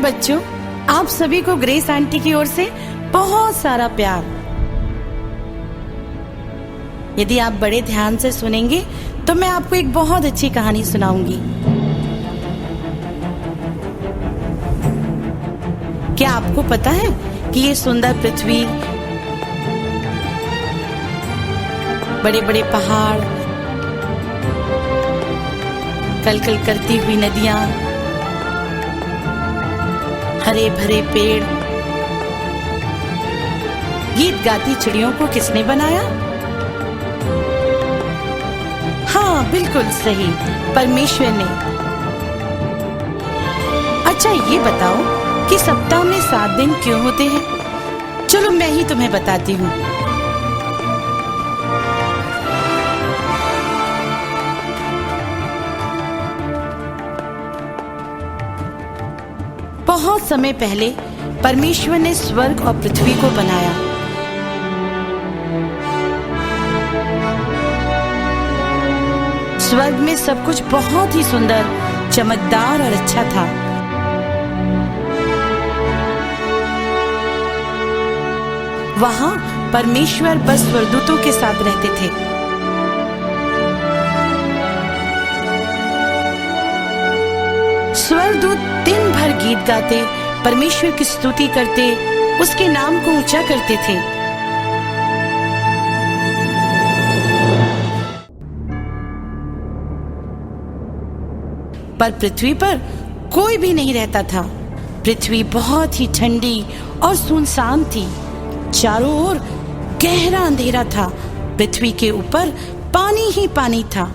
बच्चों, आप सभी को ग्रेस आंटी की ओर से बहुत सारा प्यार। यदि आप बड़े ध्यान से सुनेंगे तो मैं आपको एक बहुत अच्छी कहानी सुनाऊंगी। क्या आपको पता है कि ये सुंदर पृथ्वी, बड़े बड़े पहाड़, कलकल करती हुई नदियां, हरे भरे पेड़, गीत गाती चिड़ियों को किसने बनाया? हाँ, बिल्कुल सही, परमेश्वर ने। अच्छा, ये बताओ कि सप्ताह में 7 दिन क्यों होते हैं? चलो मैं ही तुम्हें बताती हूँ। बहुत समय पहले परमेश्वर ने स्वर्ग और पृथ्वी को बनाया। स्वर्ग में सब कुछ बहुत ही सुंदर, चमकदार और अच्छा था। वहां परमेश्वर बस स्वर्गदूतों के साथ रहते थे। स्वर्गदूत दिन भर गीत गाते, परमेश्वर की स्तुति करते, उसके नाम को ऊंचा करते थे। पर पृथ्वी पर कोई भी नहीं रहता था। पृथ्वी बहुत ही ठंडी और सुनसान थी। चारों ओर गहरा अंधेरा था। पृथ्वी के ऊपर पानी ही पानी था।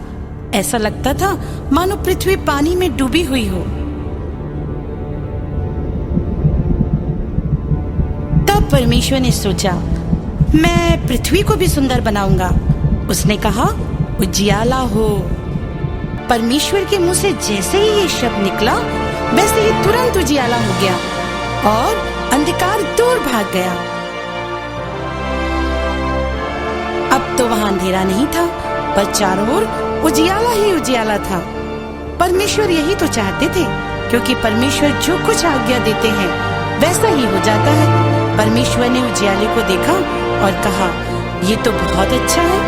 ऐसा लगता था मानो पृथ्वी पानी में डूबी हुई हो। तब परमेश्वर ने सोचा, मैं पृथ्वी को भी सुंदर बनाऊंगा। उसने कहा, उजियाला हो। परमेश्वर के मुंह से जैसे ही ये शब्द निकला, वैसे ही तुरंत उजियाला हो गया और अंधकार दूर भाग गया। अब तो वहां अंधेरा नहीं था, पर चारों ओर उजियाला ही उजियाला था। परमेश्वर यही तो चाहते थे, क्योंकि परमेश्वर जो कुछ आज्ञा देते हैं वैसा ही हो जाता है। परमेश्वर ने उजियाले को देखा और कहा, ये तो बहुत अच्छा है।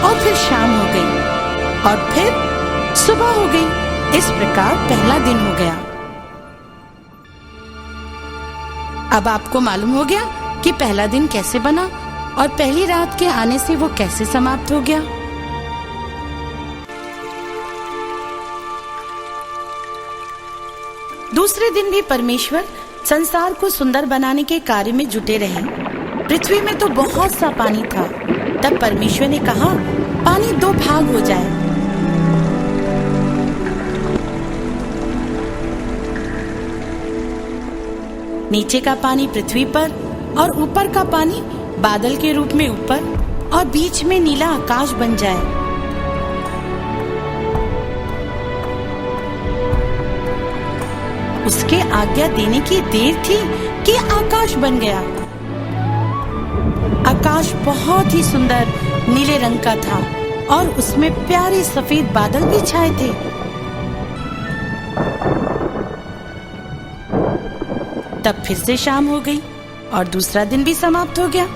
और फिर शाम हो गई और फिर सुबह हो गई। इस प्रकार पहला दिन हो गया। अब आपको मालूम हो गया कि पहला दिन कैसे बना और पहली रात के आने से वो कैसे समाप्त हो गया। दूसरे दिन भी परमेश्वर संसार को सुंदर बनाने के कार्य में जुटे रहे। पृथ्वी में तो बहुत सा पानी था। तब परमेश्वर ने कहा, पानी 2 भाग हो जाए। नीचे का पानी पृथ्वी पर और ऊपर का पानी बादल के रूप में ऊपर, और बीच में नीला आकाश बन जाए। उसके आज्ञा देने की देर थी कि आकाश बन गया। आकाश बहुत ही सुंदर नीले रंग का था और उसमें प्यारे सफेद बादल भी छाए थे। तब फिर से शाम हो गई और दूसरा दिन भी समाप्त हो गया।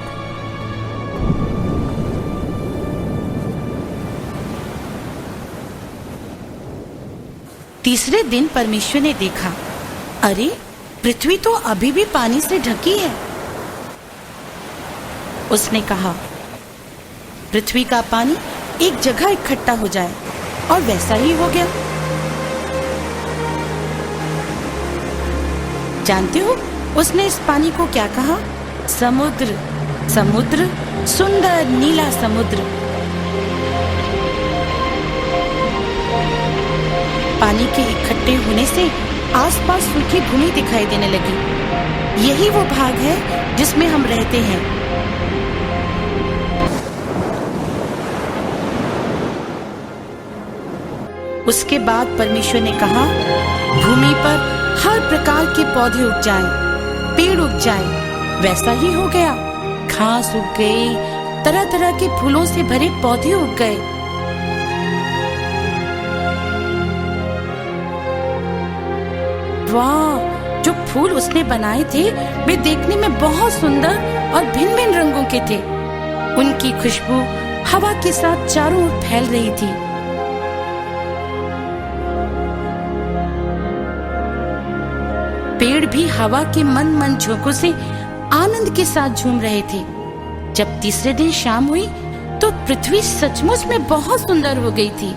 तीसरे दिन परमेश्वर ने देखा, अरे पृथ्वी तो अभी भी पानी से ढकी है। उसने कहा, पृथ्वी का पानी एक जगह इकट्ठा हो जाए, और वैसा ही हो गया। जानते हो उसने इस पानी को क्या कहा? समुद्र। समुद्र, सुंदर नीला समुद्र। पानी के इकट्ठे होने से आसपास सूखी भूमि दिखाई देने लगी। यही वो भाग है जिसमें हम रहते हैं। उसके बाद परमेश्वर ने कहा, भूमि पर हर प्रकार के पौधे उग जाएं, पेड़ उग जाएं। वैसा ही हो गया। घास उग गई, तरह तरह के फूलों से भरे पौधे उग गए। वाह, जो फूल उसने बनाए थे वे देखने में बहुत सुंदर और भिन्न भिन्न रंगों के थे। उनकी खुशबू हवा के साथ चारों ओर फैल रही थी। पेड़ भी हवा के मन मन झोंकों से आनंद के साथ झूम रहे थे। जब तीसरे दिन शाम हुई तो पृथ्वी सचमुच में बहुत सुंदर हो गई थी।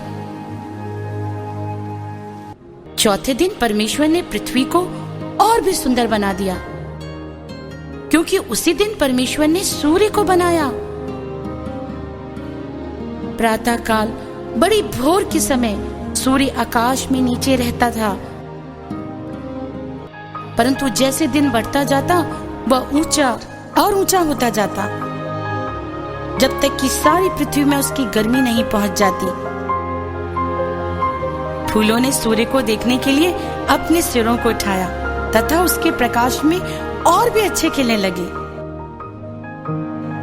चौथे दिन परमेश्वर ने पृथ्वी को और भी सुंदर बना दिया, क्योंकि उसी दिन परमेश्वर ने सूर्य को बनाया। प्रातः काल बड़ी भोर के समय सूर्य आकाश में नीचे रहता था, परंतु जैसे दिन बढ़ता जाता वह ऊंचा और ऊंचा होता जाता, जब तक कि सारी पृथ्वी में उसकी गर्मी नहीं पहुंच जाती। फूलों ने सूर्य को देखने के लिए अपने सिरों को उठाया तथा उसके प्रकाश में और भी अच्छे खिलने लगे।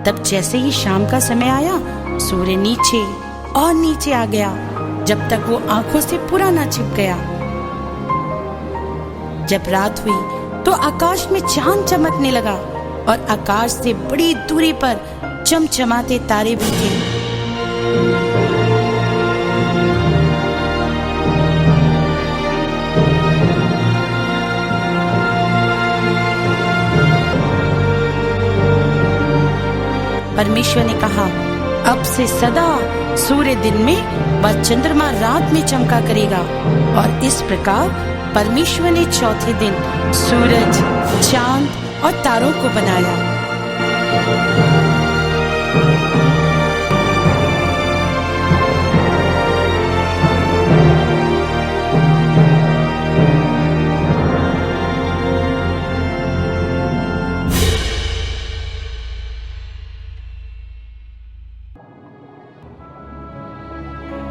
तब जैसे ही शाम का समय आया, सूर्य नीचे और नीचे आ गया, जब तक वो आंखों से पूरा ना छिप गया। जब रात हुई तो आकाश में चांद चमकने लगा और आकाश से बड़ी दूरी पर चमचमाते तारे भी थे। परमेश्वर ने कहा, अब से सदा सूर्य दिन में व चंद्रमा रात में चमका करेगा। और इस प्रकार परमेश्वर ने चौथे दिन सूरज, चांद और तारों को बनाया।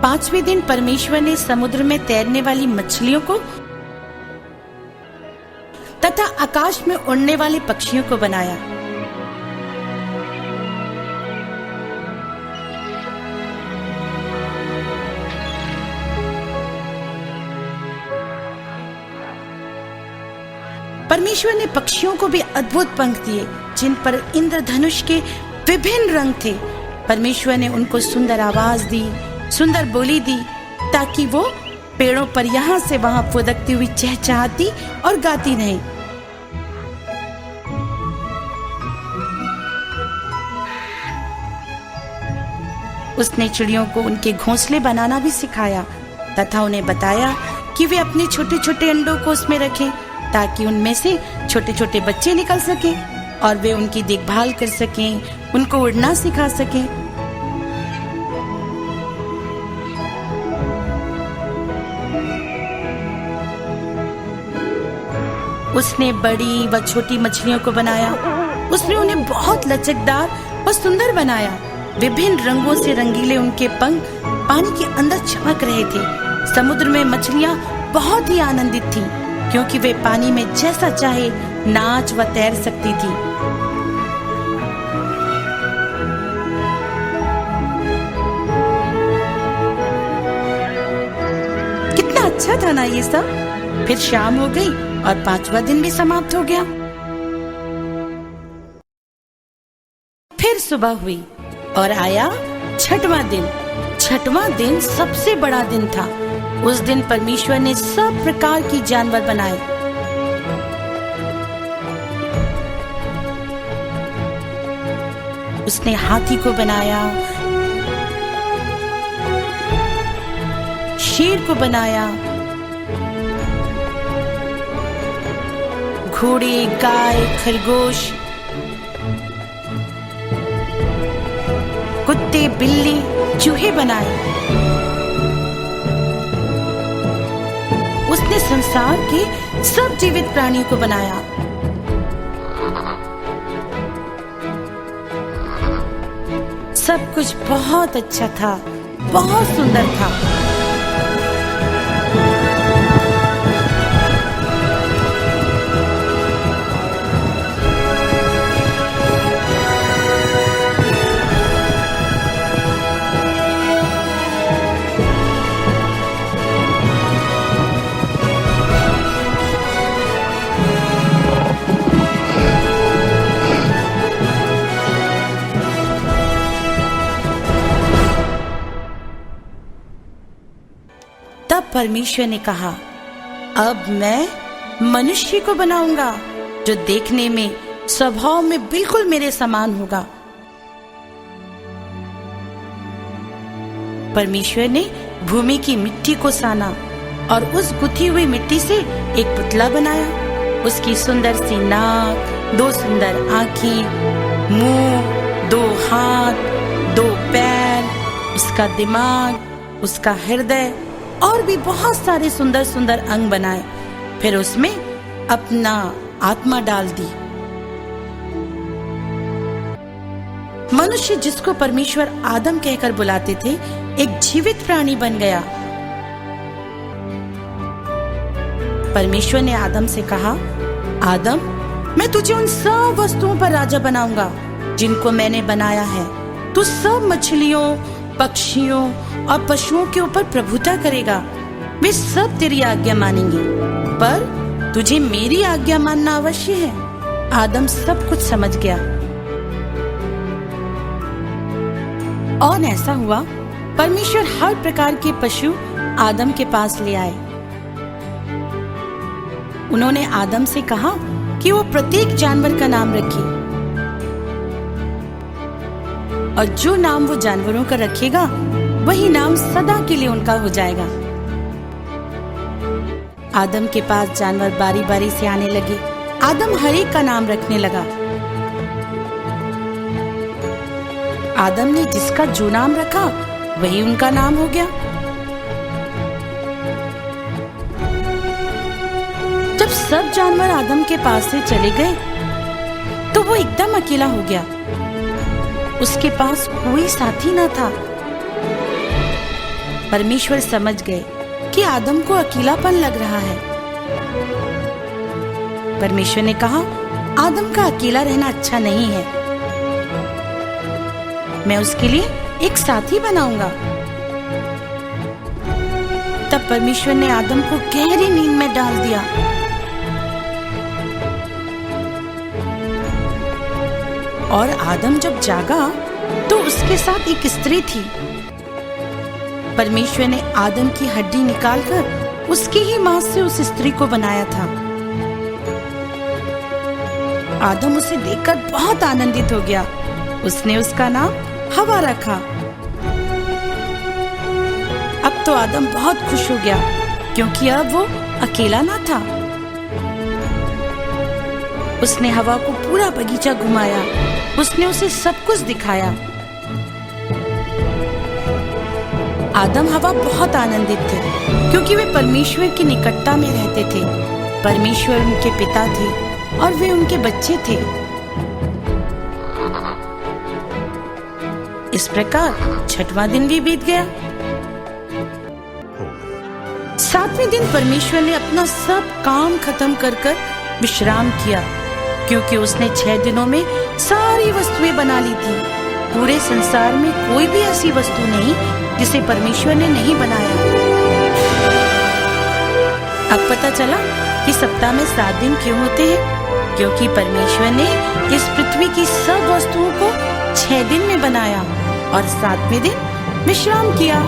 पांचवें दिन परमेश्वर ने समुद्र में तैरने वाली मछलियों को तथा आकाश में उड़ने वाले पक्षियों को बनाया। परमेश्वर ने पक्षियों को भी अद्भुत पंख दिए, जिन पर इंद्रधनुष के विभिन्न रंग थे। परमेश्वर ने उनको सुंदर आवाज दी, सुंदर बोली दी, ताकि वो पेड़ों पर यहाँ से वहां फुदकती हुई चहचहाती और गाती रहें। उसने चिड़ियों को उनके घोंसले बनाना भी सिखाया तथा उन्हें बताया कि वे अपने छोटे छोटे अंडों को उसमें रखें, ताकि उनमें से छोटे छोटे बच्चे निकल सकें और वे उनकी देखभाल कर सकें, उनको उड़ना सिखा सकें। उसने बड़ी व छोटी मछलियों को बनाया। उसने उन्हें बहुत लचकदार व सुंदर बनाया। विभिन्न रंगों से रंगीले उनके पंख पानी के अंदर चमक रहे थे। समुद्र में मछलियां बहुत ही आनंदित थीं, क्योंकि वे पानी में जैसा चाहे नाच व तैर सकती थी। कितना अच्छा था ना ये सब। फिर शाम हो गई और पांचवा दिन भी समाप्त हो गया। फिर सुबह हुई और आया छठवां दिन। छठवां दिन सबसे बड़ा दिन था। उस दिन परमेश्वर ने सब प्रकार की जानवर बनाए। उसने हाथी को बनाया, शेर को बनाया, घोड़े, गाय, खरगोश, कुत्ते, बिल्ली, चूहे बनाए। उसने संसार के सब जीवित प्राणियों को बनाया। सब कुछ बहुत अच्छा था, बहुत सुंदर था। परमेश्वर ने कहा, अब मैं मनुष्य को बनाऊंगा जो देखने में, स्वभाव में बिल्कुल मेरे समान होगा। परमेश्वर ने भूमि की मिट्टी को साना और उस गुथी हुई मिट्टी से एक पुतला बनाया। उसकी सुंदर सी नाक, 2 सुंदर आंखें, मुंह, 2 हाथ, 2 पैर, उसका दिमाग, उसका हृदय और भी बहुत सारे सुंदर सुंदर अंग बनाए। फिर उसमें अपना आत्मा डाल दी। मनुष्य, जिसको परमेश्वर आदम कहकर बुलाते थे, एक जीवित प्राणी बन गया। परमेश्वर ने आदम से कहा, आदम, मैं तुझे उन सब वस्तुओं पर राजा बनाऊंगा जिनको मैंने बनाया है। तू सब मछलियों, पक्षियों और पशुओं के ऊपर प्रभुता करेगा। वे सब तेरी आज्ञा मानेंगे, पर तुझे मेरी आज्ञा मानना अवश्य है। आदम सब कुछ समझ गया। और ऐसा हुआ, परमेश्वर हर प्रकार के पशु आदम के पास ले आए। उन्होंने आदम से कहा कि वो प्रत्येक जानवर का नाम रखे, और जो नाम वो जानवरों का रखेगा वही नाम सदा के लिए उनका हो जाएगा। आदम के पास जानवर बारी बारी से आने लगे। आदम हर एक का नाम रखने लगा। आदम ने जिसका जो नाम रखा वही उनका नाम हो गया। जब सब जानवर आदम के पास से चले गए तो वो एकदम अकेला हो गया। उसके पास कोई साथी न था। परमेश्वर समझ गए कि आदम को अकेलापन लग रहा है। परमेश्वर ने कहा, आदम का अकेला रहना अच्छा नहीं है। मैं उसके लिए एक साथी बनाऊंगा। तब परमेश्वर ने आदम को गहरी नींद में डाल दिया। और आदम जब जागा तो उसके साथ एक स्त्री थी। परमेश्वर ने आदम की हड्डी निकालकर उसकी ही मांस से उस स्त्री को बनाया था। आदम उसे देखकर बहुत आनंदित हो गया। उसने उसका नाम हवा रखा। अब तो आदम बहुत खुश हो गया, क्योंकि अब वो अकेला ना था। उसने हवा को पूरा बगीचा घुमाया। उसने उसे सब कुछ दिखाया। आदम हवा बहुत आनंदित थे, क्योंकि वे परमेश्वर की निकटता में रहते थे। परमेश्वर उनके पिता थे और वे उनके बच्चे थे। इस प्रकार 6वां दिन भी बीत गया। 7वें दिन परमेश्वर ने अपना सब काम खत्म कर विश्राम किया, क्योंकि उसने 6 दिनों में सारी वस्तुएं बना ली थी। पूरे संसार में कोई भी ऐसी वस्तु नहीं जिसे परमेश्वर ने नहीं बनाया। अब पता चला कि सप्ताह में 7 दिन क्यों होते हैं, क्योंकि परमेश्वर ने इस पृथ्वी की सब वस्तुओं को 6 दिन में बनाया और 7वें दिन विश्राम किया।